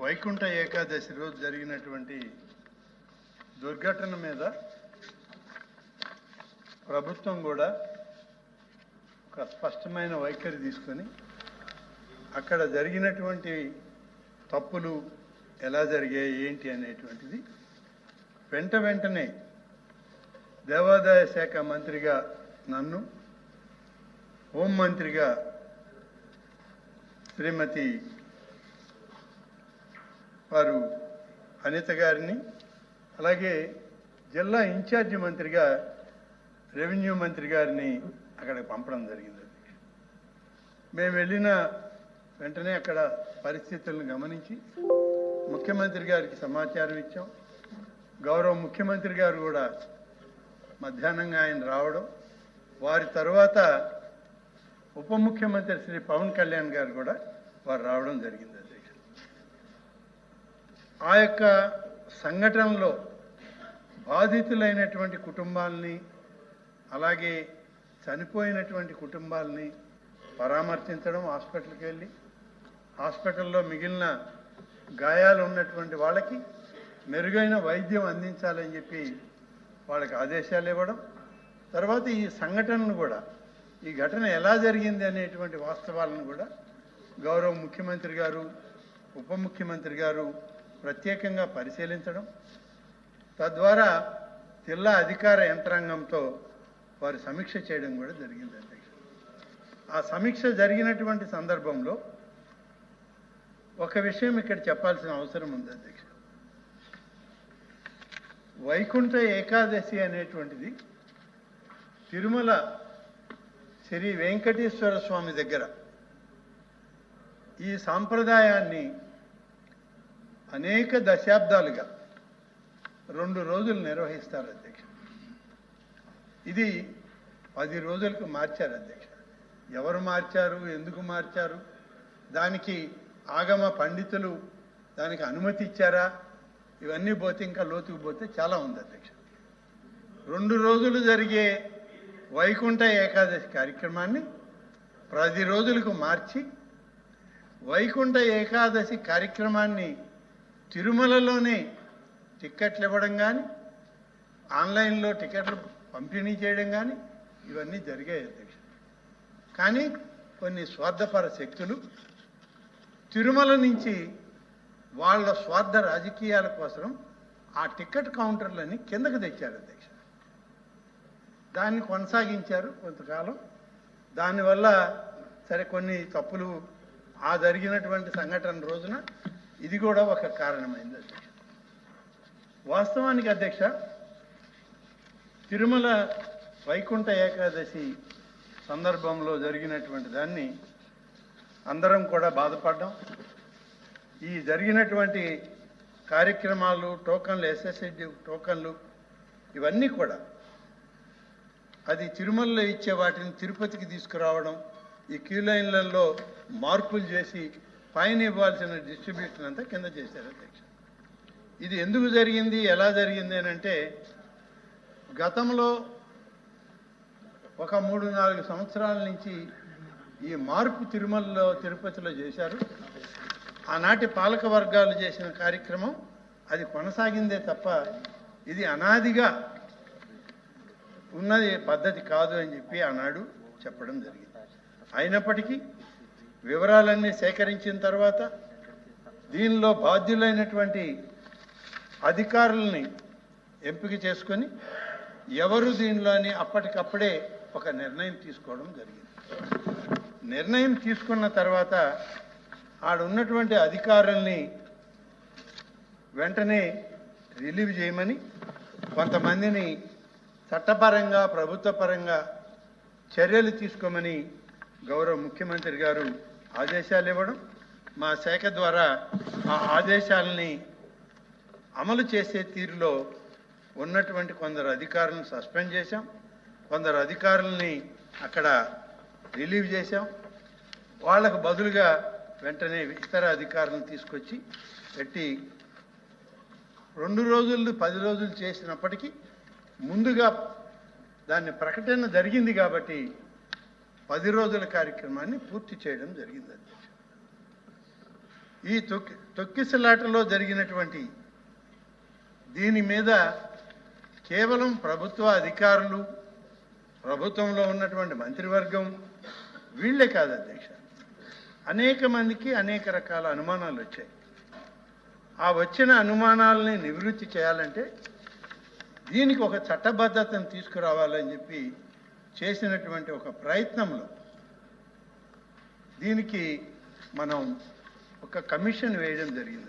వైకుంఠ ఏకాదశి రోజు జరిగినటువంటి దుర్ఘటన మీద ప్రభుత్వం కూడా ఒక స్పష్టమైన వైఖరి తీసుకొని అక్కడ జరిగినటువంటి తప్పులు ఎలా జరిగాయి ఏంటి అనేటువంటిది వెంటనే దేవాదాయ శాఖ మంత్రిగా నన్ను, హోంమంత్రిగా శ్రీమతి వారు అనిత గారిని, అలాగే జిల్లా ఇన్ఛార్జి మంత్రిగా రెవెన్యూ మంత్రి గారిని అక్కడికి పంపడం జరిగింది. మేము వెళ్ళిన వెంటనే అక్కడ పరిస్థితులను గమనించి ముఖ్యమంత్రి గారికి సమాచారం ఇచ్చాం. గౌరవ ముఖ్యమంత్రి గారు కూడా మధ్యాహ్నంగా ఆయన రావడం, వారి తర్వాత ఉప ముఖ్యమంత్రి శ్రీ పవన్ కళ్యాణ్ గారు కూడా వారు రావడం జరిగింది. ఆ యొక్క సంఘటనలో బాధితులైనటువంటి కుటుంబాలని, అలాగే చనిపోయినటువంటి కుటుంబాలని పరామర్శించడం, హాస్పిటల్కి వెళ్ళి హాస్పిటల్లో మిగిలిన గాయాలు ఉన్నటువంటి వాళ్ళకి మెరుగైన వైద్యం అందించాలని చెప్పి వాళ్ళకి ఆదేశాలు ఇవ్వడం, తర్వాత ఈ సంఘటనను కూడా, ఈ ఘటన ఎలా జరిగింది అనేటువంటి వాస్తవాలను కూడా గౌరవ ముఖ్యమంత్రి గారు, ఉప ముఖ్యమంత్రి గారు ప్రత్యేకంగా పరిశీలించడం, తద్వారా జిల్లా అధికార యంత్రాంగంతో వారు సమీక్ష చేయడం కూడా జరిగింది. అధ్యక్ష, ఆ సమీక్ష జరిగినటువంటి సందర్భంలో ఒక విషయం ఇక్కడ చెప్పాల్సిన అవసరం ఉంది. అధ్యక్ష, వైకుంఠ ఏకాదశి అనేటువంటిది తిరుమల శ్రీ వెంకటేశ్వర స్వామి దగ్గర ఈ సాంప్రదాయాన్ని అనేక దశాబ్దాలుగా 2 రోజులు నిర్వహిస్తారు. అధ్యక్ష, ఇది 10 రోజులకు మార్చారు. అధ్యక్ష, ఎవరు మార్చారు, ఎందుకు మార్చారు, దానికి ఆగమ పండితులు దానికి అనుమతి ఇచ్చారా, ఇవన్నీ పోతే ఇంకా లోతుకు పోతే చాలా ఉంది. అధ్యక్ష, 2 రోజులు జరిగే వైకుంఠ ఏకాదశి కార్యక్రమాన్ని 10 రోజులకు మార్చి వైకుంఠ ఏకాదశి కార్యక్రమాన్ని తిరుమలలోనే టిక్కెట్లు ఇవ్వడం కానీ, ఆన్లైన్లో టికెట్లు పంపిణీ చేయడం కానీ ఇవన్నీ జరిగాయి. అధ్యక్ష, కానీ కొన్ని స్వార్థపర శక్తులు తిరుమల నుంచి వాళ్ళ స్వార్థ రాజకీయాల కోసం ఆ టికెట్ కౌంటర్లని కిందకు తెచ్చారు. అధ్యక్ష, దాన్ని కొనసాగించారు కొంతకాలం. దానివల్ల సరే కొన్ని తప్పులు ఆ జరిగినటువంటి సంఘటన రోజున ఇది కూడా ఒక కారణమైంది. అధ్యక్ష, వాస్తవానికి అధ్యక్ష, తిరుమల వైకుంఠ ఏకాదశి సందర్భంలో జరిగినటువంటి దాన్ని అందరం కూడా బాధపడ్డాం. ఈ జరిగినటువంటి కార్యక్రమాలు, టోకన్లు, ఎస్ఎస్ఐడి టోకన్లు ఇవన్నీ కూడా అది తిరుమలలో ఇచ్చే వాటిని తిరుపతికి తీసుకురావడం, ఈ క్యూ లైన్లలో మార్పులు చేసి పైన ఇవ్వాల్సిన డిస్ట్రిబ్యూషన్ అంతా కింద చేశారు. అధ్యక్ష, ఇది ఎందుకు జరిగింది, ఎలా జరిగింది అని అంటే, గతంలో ఒక 3-4 సంవత్సరాల నుంచి ఈ మార్పు తిరుమలలో తిరుపతిలో చేశారు. ఆనాటి పాలక వర్గాలు చేసిన కార్యక్రమం అది కొనసాగిందే తప్ప ఇది అనాదిగా ఉన్నది పద్ధతి కాదు అని చెప్పి ఆనాడు చెప్పడం జరిగింది. అయినప్పటికీ వివరాలన్నీ సేకరించిన తర్వాత దీనిలో బాధ్యులైనటువంటి అధికారులని ఎంపిక చేసుకొని ఎవరు దీనిలోని అప్పటికప్పుడే ఒక నిర్ణయం తీసుకోవడం జరిగింది. నిర్ణయం తీసుకున్న తర్వాత ఆడున్నటువంటి అధికారుల్ని వెంటనే రిలీవ్ చేయమని, కొంతమందిని చట్టపరంగా ప్రభుత్వపరంగా చర్యలు తీసుకోమని గౌరవ ముఖ్యమంత్రి గారు ఆదేశాలు ఇవ్వడం, మా శాఖ ద్వారా ఆ ఆదేశాలని అమలు చేసే తీరులో ఉన్నటువంటి కొందరు అధికారులను సస్పెండ్ చేశాం, కొందరు అధికారులని అక్కడ రిలీవ్ చేశాం. వాళ్ళకు బదులుగా వెంటనే ఇతర అధికారులను తీసుకొచ్చి పెట్టి 2 రోజులు 10 రోజులు చేసినప్పటికీ ముందుగా దాన్ని ప్రకటన జరిగింది కాబట్టి 10 రోజుల కార్యక్రమాన్ని పూర్తి చేయడం జరిగింది. ఈ తొక్కిసలాటలో జరిగినటువంటి దీని మీద కేవలం ప్రభుత్వ అధికారులు, ప్రభుత్వంలో ఉన్నటువంటి మంత్రివర్గం వీళ్ళే కాదు అధ్యక్ష, అనేక మందికి అనేక రకాల అనుమానాలు వచ్చాయి. ఆ వచ్చిన అనుమానాలని నివృత్తి చేయాలంటే దీనికి ఒక చట్టబద్ధతను తీసుకురావాలని చెప్పి చేసినటువంటి ఒక ప్రయత్నంలో దీనికి మనం ఒక కమిషన్ వేయడం జరిగింది.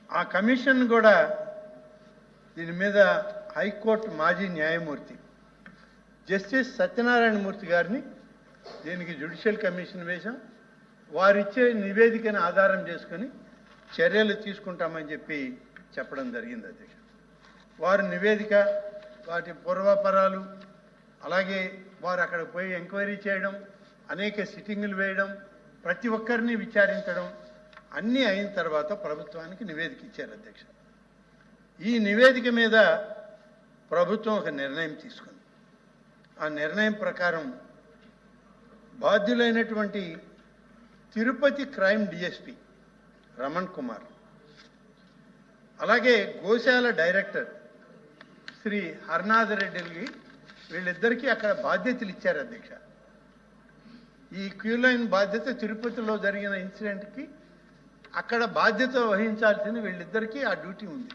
ఆ కమిషన్ కూడా దీని మీద హైకోర్టు మాజీ న్యాయమూర్తి జస్టిస్ సత్యనారాయణ మూర్తి గారిని దీనికి జ్యుడిషియల్ కమిషన్ వేశాం. వారిచ్చే నివేదికను ఆధారం చేసుకొని చర్యలు తీసుకుంటామని చెప్పి చెప్పడం జరిగింది అధ్యక్ష. వారి నివేదిక, వాటి పూర్వాపరాలు, అలాగే వారు అక్కడికి పోయి ఎంక్వైరీ చేయడం, అనేక సిట్టింగులు వేయడం, ప్రతి ఒక్కరిని విచారించడం అన్నీ అయిన తర్వాత ప్రభుత్వానికి నివేదిక ఇచ్చారు అధ్యక్ష. ఈ నివేదిక మీద ప్రభుత్వం ఒక నిర్ణయం తీసుకుంది. ఆ నిర్ణయం ప్రకారం బాధ్యులైనటువంటి తిరుపతి క్రైమ్ డిఎస్పి రమణ్ కుమార్, అలాగే గోశాల డైరెక్టర్ శ్రీ హర్నాథ్ రెడ్డికి వీళ్ళిద్దరికీ అక్కడ బాధ్యతలు ఇచ్చారు అధ్యక్ష. ఈ క్యూలైన్ బాధ్యత తిరుపతిలో జరిగిన ఇన్సిడెంట్కి అక్కడ బాధ్యత వహించాల్సిన వీళ్ళిద్దరికీ ఆ డ్యూటీ ఉంది.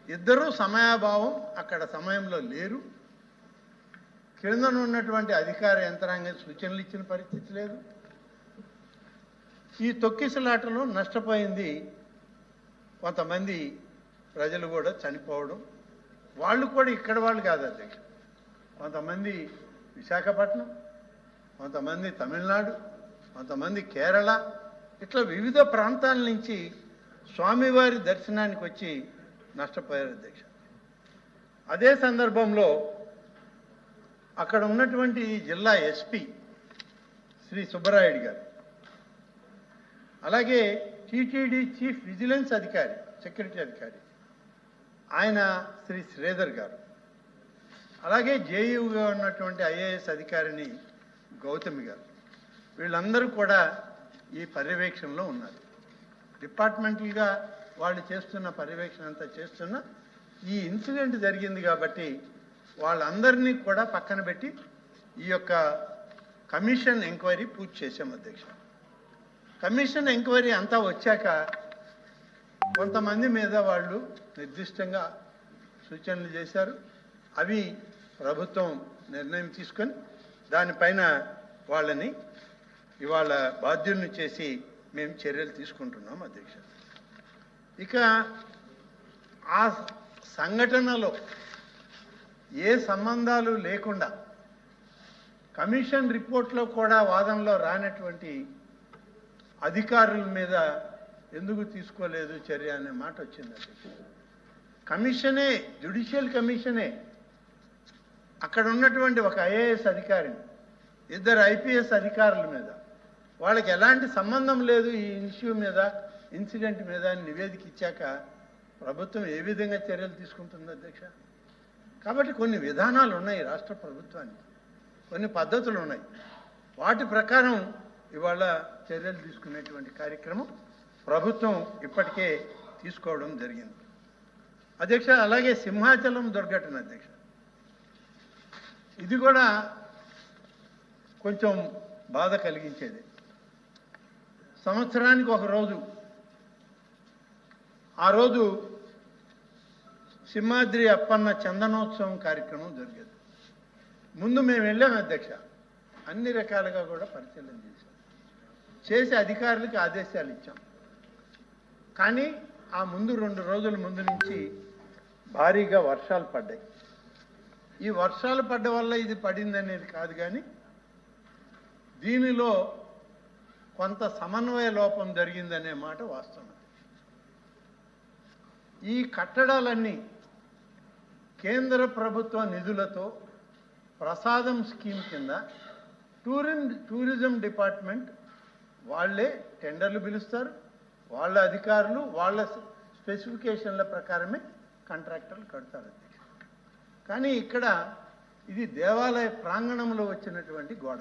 ఇద్దరూ సమయాభావం, అక్కడ సమయంలో లేరు. కిందన ఉన్నటువంటి అధికార యంత్రాంగం సూచనలు ఇచ్చిన పరిస్థితి లేదు. ఈ తొక్కిసలాటలో నష్టపోయింది కొంతమంది ప్రజలు కూడా చనిపోవడం. వాళ్ళు కూడా ఇక్కడ వాళ్ళు కాదు అధ్యక్ష, కొంతమంది విశాఖపట్నం, కొంతమంది తమిళనాడు, కొంతమంది కేరళ, ఇట్లా వివిధ ప్రాంతాల నుంచి స్వామివారి దర్శనానికి వచ్చి నష్టపోయారు అధ్యక్ష. అదే సందర్భంలో అక్కడ ఉన్నటువంటి జిల్లా ఎస్పీ శ్రీ సుబ్బరాయుడు గారు, అలాగే టీటీడీ చీఫ్ విజిలెన్స్ అధికారి, సెక్యూరిటీ అధికారి ఆయన శ్రీ శ్రీధర్ గారు, అలాగే జేయూగా ఉన్నటువంటి ఐఏఎస్ అధికారిని గౌతమి గారు, వీళ్ళందరూ కూడా ఈ పర్యవేక్షణలో ఉన్నారు. డిపార్ట్మెంటల్గా వాళ్ళు చేస్తున్న పర్యవేక్షణ అంతా చేస్తున్న ఈ ఇన్సిడెంట్ జరిగింది కాబట్టి వాళ్ళందరినీ కూడా పక్కన పెట్టి ఈ యొక్క కమిషన్ ఎంక్వైరీ పూర్తి చేశాం అధ్యక్ష. కమిషన్ ఎంక్వైరీ అంతా వచ్చాక కొంతమంది మీద వాళ్ళు నిర్దిష్టంగా సూచనలు చేశారు. అవి ప్రభుత్వం నిర్ణయం తీసుకొని దానిపైన వాళ్ళని ఇవాళ బాధ్యుల్ని చేసి మేము చర్యలు తీసుకుంటున్నాం అధ్యక్ష. ఇక ఆ సంఘటనలో ఏ సంబంధాలు లేకుండా కమిషన్ రిపోర్ట్లో కూడా వాదనలో రానటువంటి అధికారుల మీద ఎందుకు తీసుకోలేదు చర్య అనే మాట వచ్చింది అధ్యక్ష. కమిషనే, జ్యుడిషియల్ కమిషనే అక్కడ ఉన్నటువంటి ఒక ఐఏఎస్ అధికారిని, ఇద్దరు ఐపీఎస్ అధికారుల మీద వాళ్ళకి ఎలాంటి సంబంధం లేదు ఈ ఇష్యూ మీద, ఇన్సిడెంట్ మీద నివేదిక ఇచ్చాక ప్రభుత్వం ఏ విధంగా చర్యలు తీసుకుంటుంది అధ్యక్ష? కాబట్టి కొన్ని విధానాలు ఉన్నాయి రాష్ట్ర ప్రభుత్వానికి, కొన్ని పద్ధతులు ఉన్నాయి. వాటి ప్రకారం ఇవాళ చర్యలు తీసుకునేటువంటి కార్యక్రమం ప్రభుత్వం ఇప్పటికే తీసుకోవడం జరిగింది అధ్యక్ష. అలాగే సింహాచలం దుర్ఘటన అధ్యక్ష, ఇది కూడా కొంచెం బాధ కలిగించేది. సంవత్సరానికి ఒక రోజు, ఆ రోజు సింహాద్రి అప్పన్న చందనోత్సవం కార్యక్రమం జరిగేది. ముందు మేము వెళ్ళాము అధ్యక్ష, అన్ని రకాలుగా కూడా పరిశీలన చేసి అధికారులకి ఆదేశాలు ఇచ్చాం. కానీ ఆ ముందు 2 రోజుల ముందు నుంచి భారీగా వర్షాలు పడ్డాయి. ఈ వర్షాలు పడ్డ వల్ల ఇది పడింది అనేది కాదు, కానీ దీనిలో కొంత సమన్వయ లోపం జరిగిందనే మాట వాస్తవం. ఈ కట్టడాలన్నీ కేంద్ర ప్రభుత్వ నిధులతో ప్రసాదం స్కీమ్ కింద టూరిజం డిపార్ట్మెంట్ వాళ్ళే టెండర్లు పిలుస్తారు, వాళ్ళ అధికారులు వాళ్ళ స్పెసిఫికేషన్ల ప్రకారమే కాంట్రాక్టర్లు కడతారు. కానీ ఇక్కడ ఇది దేవాలయ ప్రాంగణంలో వచ్చినటువంటి గోడ,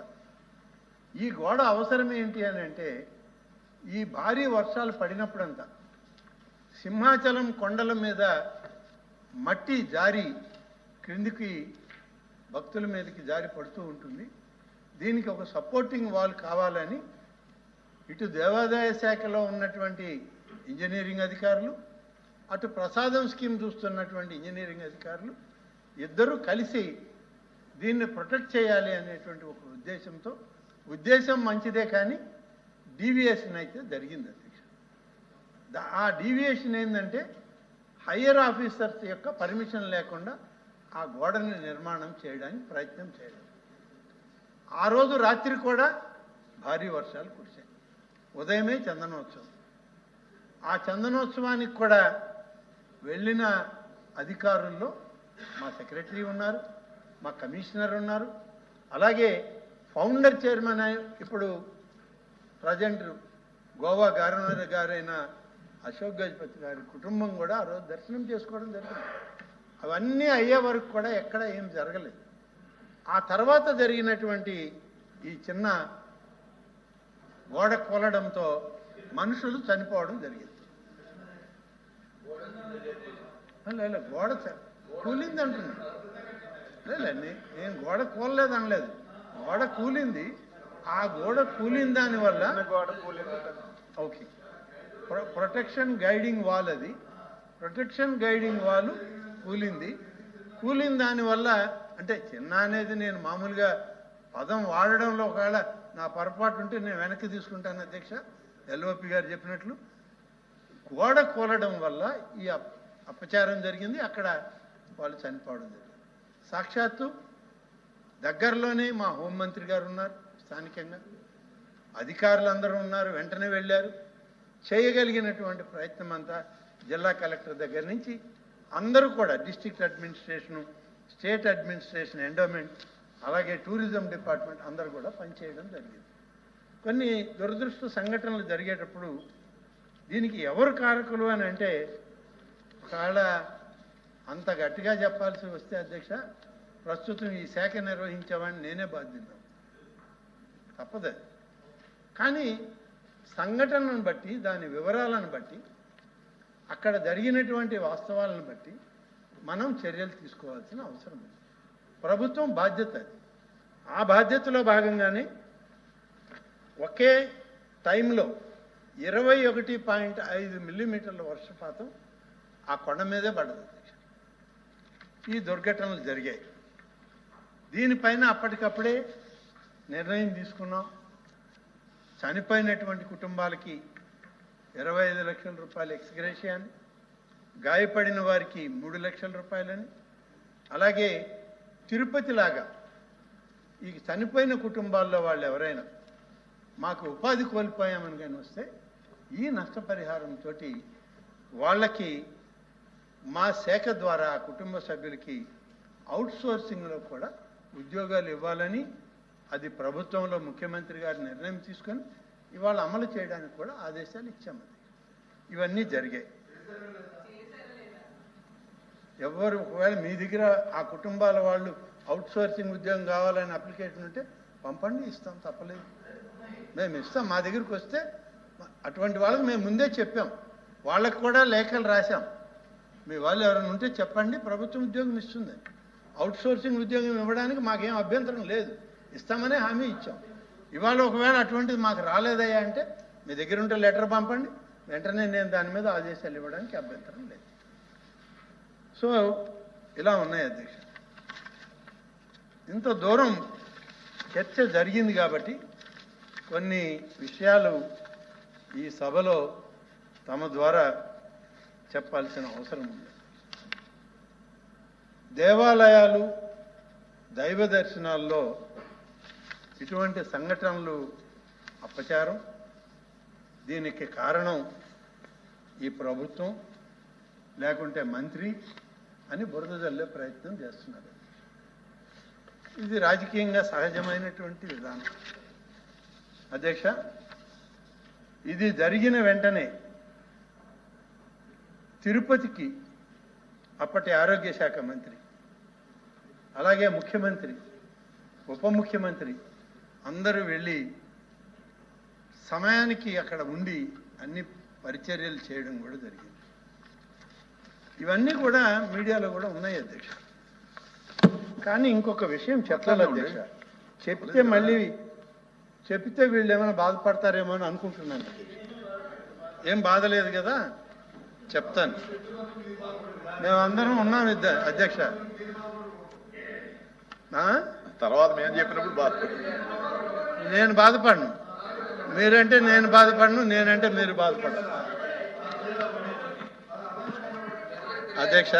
ఈ గోడ అవసరం ఏంటి అని అంటే ఈ భారీ వర్షాలు పడినప్పుడంతా సింహాచలం కొండల మీద మట్టి జారి క్రిందికి భక్తుల మీదకి జారి పడుతూ ఉంటుంది. దీనికి ఒక సపోర్టింగ్ వాల్ కావాలని ఇటు దేవాదాయ శాఖలో ఉన్నటువంటి ఇంజనీరింగ్ అధికారులు, అటు ప్రసాదం స్కీమ్ చూస్తున్నటువంటి ఇంజనీరింగ్ అధికారులు ఇద్దరూ కలిసి దీన్ని ప్రొటెక్ట్ చేయాలి అనేటువంటి ఒక ఉద్దేశంతో, ఉద్దేశం మంచిదే కానీ డీవియేషన్ అయితే జరిగింది అధ్యక్ష. ఆ డీవియేషన్ ఏంటంటే హయ్యర్ ఆఫీసర్స్ యొక్క పర్మిషన్ లేకుండా ఆ గోడని నిర్మాణం చేయడానికి ప్రయత్నం చేయడం. ఆ రోజు రాత్రి కూడా భారీ వర్షాలు కురిశాయి. ఉదయమే చందనోత్సవం. ఆ చందనోత్సవానికి కూడా వెళ్ళిన అధికారుల్లో మా సెక్రటరీ ఉన్నారు, మా కమిషనర్ ఉన్నారు, అలాగే ఫౌండర్ చైర్మన్ ఇప్పుడు ప్రజెంట్ గోవా గవర్నర్ గారైన అశోక్ గజపతి గారి కుటుంబం కూడా ఆ రోజు దర్శనం చేసుకోవడం జరిగింది. అవన్నీ అయ్యే వరకు కూడా ఎక్కడ ఏం జరగలేదు. ఆ తర్వాత జరిగినటువంటి ఈ చిన్న గోడ కూలడంతో మనుషులు చనిపోవడం జరిగింది. గోడ కూలింది అంటున్నాను. నేను గోడ కూలలేదు అనలేదు, గోడ కూలింది. ఆ గోడ కూలిన దానివల్ల ఓకే ప్రొటెక్షన్ గైడింగ్ వాల్, అది ప్రొటెక్షన్ గైడింగ్ వాల్ కూలింది. కూలిన దానివల్ల అంటే చిన్న అనేది నేను మామూలుగా పదం వాడడంలో ఒకవేళ నా పొరపాటు ఉంటే నేను వెనక్కి తీసుకుంటాను అధ్యక్ష. ఎల్ఓపి గారు చెప్పినట్లు గోడ కూలడం వల్ల ఈ అపచారం జరిగింది, అక్కడ వాళ్ళు చనిపోవడం జరిగింది. సాక్షాత్తు దగ్గరలోనే మా హోంమంత్రి గారు ఉన్నారు, స్థానికంగా అధికారులు అందరూ ఉన్నారు, వెంటనే వెళ్ళారు. చేయగలిగినటువంటి ప్రయత్నం అంతా జిల్లా కలెక్టర్ దగ్గర నుంచి అందరూ కూడా district administration, state administration, endowment, అలాగే టూరిజం డిపార్ట్మెంట్ అందరూ కూడా పనిచేయడం జరిగింది. కొన్ని దురదృష్ట సంఘటనలు జరిగేటప్పుడు దీనికి ఎవరు కారకులు అని అంటే ఒకవేళ అంత గట్టిగా చెప్పాల్సి వస్తే అధ్యక్ష, ప్రస్తుతం ఈ శాఖ నిర్వహించేవాడిని నేనే బాధ్యత, తప్పదు. కానీ సంఘటనను బట్టి, దాని వివరాలను బట్టి, అక్కడ జరిగినటువంటి వాస్తవాలను బట్టి మనం చర్యలు తీసుకోవాల్సిన అవసరం ఉంది. ప్రభుత్వం బాధ్యత అది. ఆ బాధ్యతలో భాగంగానే ఒకే టైంలో 21.5 మిల్లీమీటర్ల వర్షపాతం ఆ కొండ మీదే పడ్డది అధ్యక్ష. ఈ దుర్ఘటనలు జరిగాయి. దీనిపైన అప్పటికప్పుడే నిర్ణయం తీసుకున్నాం. చనిపోయినటువంటి కుటుంబాలకి 25 లక్షల రూపాయలు ఎక్స్గ్రేషియా అని, గాయపడిన వారికి 3 లక్షల రూపాయలని, అలాగే తిరుపతిలాగా ఈ చనిపోయిన కుటుంబాల్లో వాళ్ళు ఎవరైనా మాకు ఉపాధి కోల్పోయామని కానీ వస్తే ఈ నష్టపరిహారంతో వాళ్ళకి మా శాఖ ద్వారా ఆ కుటుంబ సభ్యులకి అవుట్సోర్సింగ్లో కూడా ఉద్యోగాలు ఇవ్వాలని అది ప్రభుత్వంలో ముఖ్యమంత్రి గారు నిర్ణయం తీసుకొని ఇవాళ అమలు చేయడానికి కూడా ఆదేశాలు ఇచ్చాము. ఇవన్నీ జరిగాయి. ఎవరు ఒకవేళ మీ దగ్గర ఆ కుటుంబాల వాళ్ళు అవుట్సోర్సింగ్ ఉద్యోగం కావాలని అప్లికేషన్ ఉంటే పంపండి, ఇస్తాం, తప్పలేదు. మేము ఇస్తాం. మా దగ్గరికి వస్తే అటువంటి వాళ్ళకి మేము ముందే చెప్పాం, వాళ్ళకు కూడా లేఖలు రాశాం. మీ వాళ్ళు ఎవరైనా ఉంటే చెప్పండి, ప్రభుత్వం ఉద్యోగం ఇస్తుంది. అవుట్సోర్సింగ్ ఉద్యోగం ఇవ్వడానికి మాకేం అభ్యంతరం లేదు, ఇస్తామనే హామీ ఇచ్చాం. ఇవాళ ఒకవేళ అటువంటిది మాకు రాలేదయ్యా అంటే మీ దగ్గర ఉంటే లెటర్ పంపండి, వెంటనే నేను దాని మీద ఆదేశాలు ఇవ్వడానికి అభ్యంతరం లేదు. సో ఇలా ఉన్నాయి అధ్యక్ష. ఇంత దూరం చర్చ జరిగింది కాబట్టి కొన్ని విషయాలు ఈ సభలో తమ ద్వారా చెప్పాల్సిన అవసరం ఉంది. దేవాలయాలు, దైవ దర్శనాల్లో ఇటువంటి సంఘటనలు అపచారం. దీనికి కారణం ఈ ప్రభుత్వం లేకుంటే మంత్రి అని బురద జల్లే ప్రయత్నం చేస్తున్నారు. ఇది రాజకీయంగా సహజమైనటువంటి విధానం అధ్యక్ష. ఇది జరిగిన వెంటనే తిరుపతికి అప్పటి ఆరోగ్య శాఖ మంత్రి, అలాగే ముఖ్యమంత్రి, ఉప ముఖ్యమంత్రి అందరూ వెళ్ళి సమయానికి అక్కడ ఉండి అన్ని పరిచర్యలు చేయడం కూడా జరిగింది. ఇవన్నీ కూడా మీడియాలో కూడా ఉన్నాయి అధ్యక్ష. కానీ ఇంకొక విషయం చెప్పాలి అధ్యక్ష, చెప్తే వీళ్ళు ఏమైనా బాధపడతారేమో అని అనుకుంటున్నాను అధ్యక్ష. ఏం బాధ లేదు కదా, చెప్తాను. మేమందరం ఉన్నాం అధ్యక్ష. తర్వాత మేము చెప్పినప్పుడు బాధపడు. నేను బాధపడను, మీరంటే నేను బాధపడను, నేనంటే మీరు బాధపడను అధ్యక్ష.